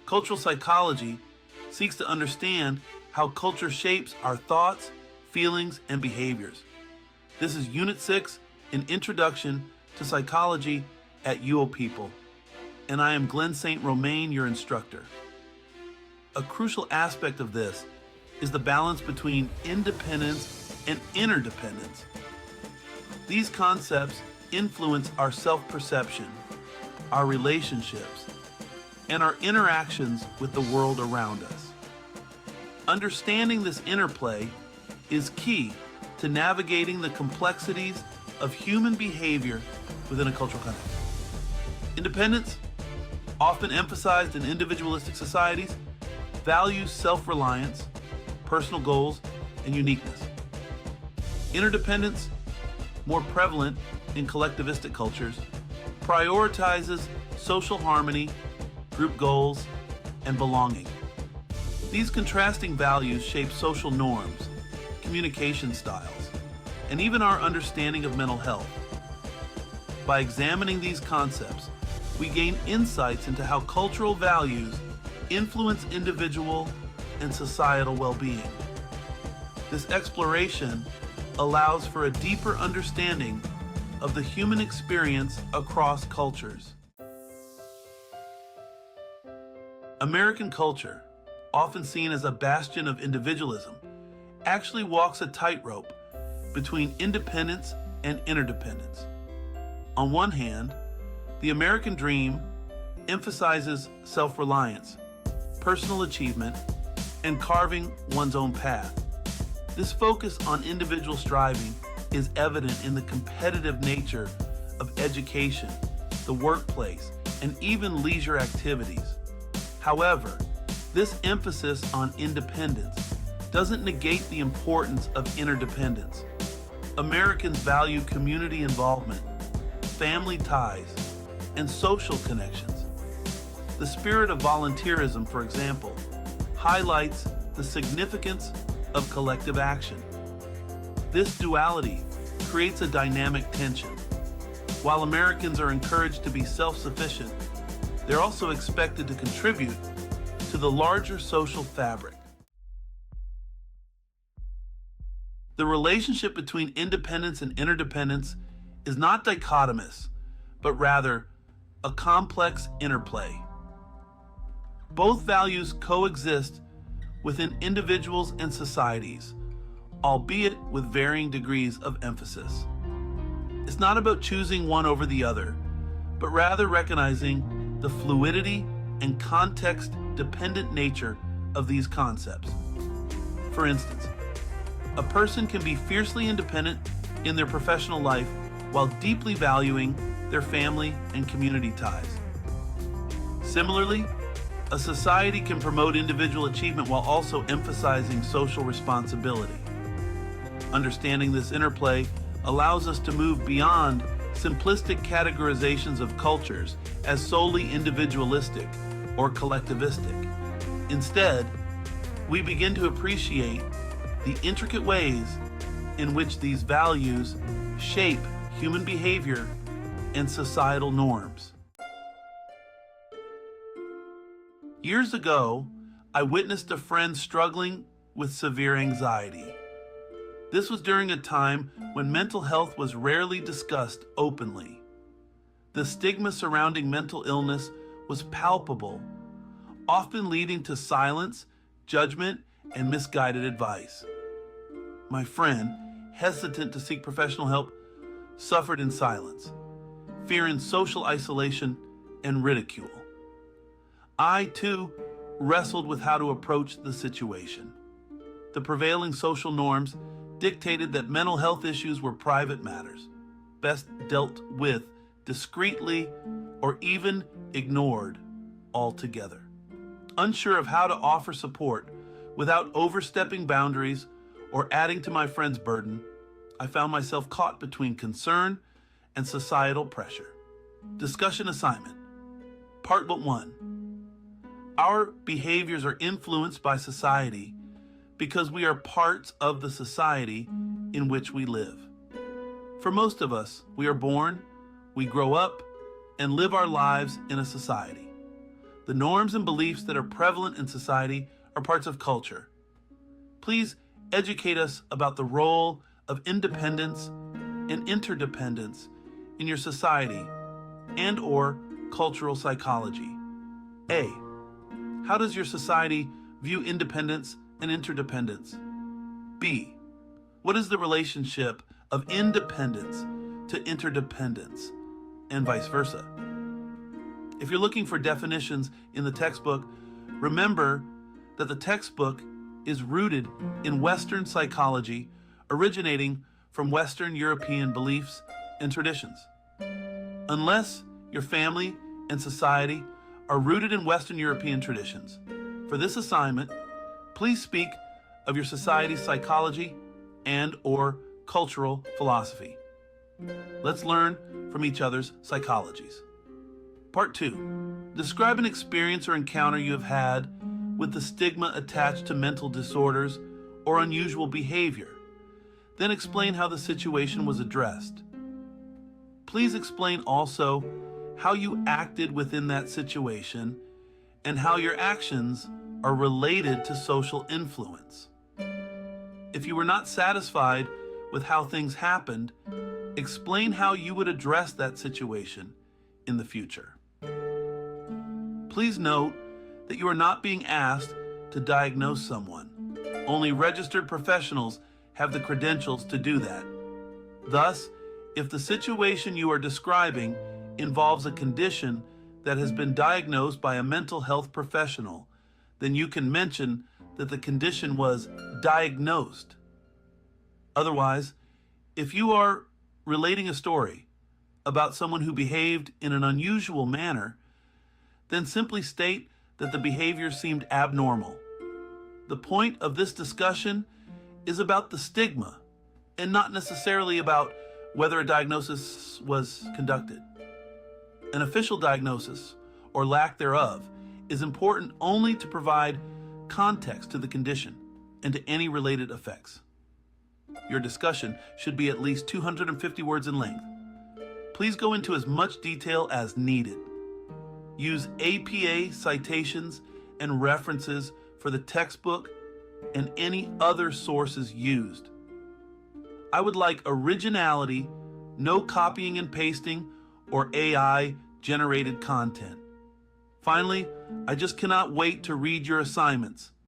Cultural psychology seeks to understand how culture shapes our thoughts, feelings, and behaviors. This is Unit 6, an Introduction to Psychology at UOPeople, and I am Glenn St. Romain, your instructor. A crucial aspect of this is the balance between independence and interdependence. These concepts influence our self-perception, our relationships, and our interactions with the world around us. Understanding this interplay is key to navigating the complexities of human behavior within a cultural context. Independence, often emphasized in individualistic societies, values self-reliance, personal goals, and uniqueness. Interdependence, more prevalent in collectivistic cultures, prioritizes social harmony, group goals, and belonging. These contrasting values shape social norms, communication styles, and even our understanding of mental health. By examining these concepts, we gain insights into how cultural values influence individual and societal well-being. This exploration allows for a deeper understanding of the human experience across cultures. American culture, often seen as a bastion of individualism, actually walks a tightrope between independence and interdependence. On one hand, the American dream emphasizes self-reliance, personal achievement, and carving one's own path. This focus on individual striving is evident in the competitive nature of education, the workplace, and even leisure activities. However, this emphasis on independence doesn't negate the importance of interdependence. Americans value community involvement, family ties, and social connections. The spirit of volunteerism, for example, highlights the significance of collective action. This duality creates a dynamic tension. While Americans are encouraged to be self-sufficient, they're also expected to contribute to the larger social fabric. The relationship between independence and interdependence is not dichotomous, but rather a complex interplay. Both values coexist within individuals and societies, albeit with varying degrees of emphasis. It's not about choosing one over the other, but rather recognizing the fluidity and context-dependent nature of these concepts. For instance, a person can be fiercely independent in their professional life while deeply valuing their family and community ties. Similarly, a society can promote individual achievement while also emphasizing social responsibility. Understanding this interplay allows us to move beyond simplistic categorizations of cultures as solely individualistic or collectivistic. Instead, we begin to appreciate the intricate ways in which these values shape human behavior and societal norms. Years ago, I witnessed a friend struggling with severe anxiety. This was during a time when mental health was rarely discussed openly. The stigma surrounding mental illness was palpable, often leading to silence, judgment, and misguided advice. My friend, hesitant to seek professional help, suffered in silence, fearing social isolation and ridicule. I, too, wrestled with how to approach the situation. The prevailing social norms dictated that mental health issues were private matters, best dealt with discreetly or even ignored altogether. Unsure of how to offer support without overstepping boundaries or adding to my friend's burden, I found myself caught between concern and societal pressure. Discussion assignment. Part 1. Our behaviors are influenced by society because we are parts of the society in which we live. For most of us, we are born, we grow up, and live our lives in a society. The norms and beliefs that are prevalent in society are parts of culture. Please educate us about the role of independence and interdependence in your society and/or cultural psychology. A. How does your society view independence and interdependence? B. What is the relationship of independence to interdependence, and vice versa? If you're looking for definitions in the textbook, remember that the textbook is rooted in Western psychology, originating from Western European beliefs and traditions. Unless your family and society are rooted in Western European traditions, for this assignment, please speak of your society's psychology and/or cultural philosophy. Let's learn from each other's psychologies. Part 2. Describe an experience or encounter you have had with the stigma attached to mental disorders or unusual behavior. Then explain how the situation was addressed. Please explain also how you acted within that situation and how your actions are related to social influence. If you were not satisfied with how things happened, explain how you would address that situation in the future. Please note that you are not being asked to diagnose someone. Only registered professionals have the credentials to do that. Thus, if the situation you are describing involves a condition that has been diagnosed by a mental health professional, then you can mention that the condition was diagnosed. Otherwise, if you are relating a story about someone who behaved in an unusual manner, then simply state that the behavior seemed abnormal. The point of this discussion is about the stigma and not necessarily about whether a diagnosis was conducted. An official diagnosis, or lack thereof, is important only to provide context to the condition and to any related effects. Your discussion should be at least 250 words in length. Please go into as much detail as needed. Use APA citations and references for the textbook and any other sources used. I would like originality, no copying and pasting or AI-generated content. Finally, I just cannot wait to read your assignments.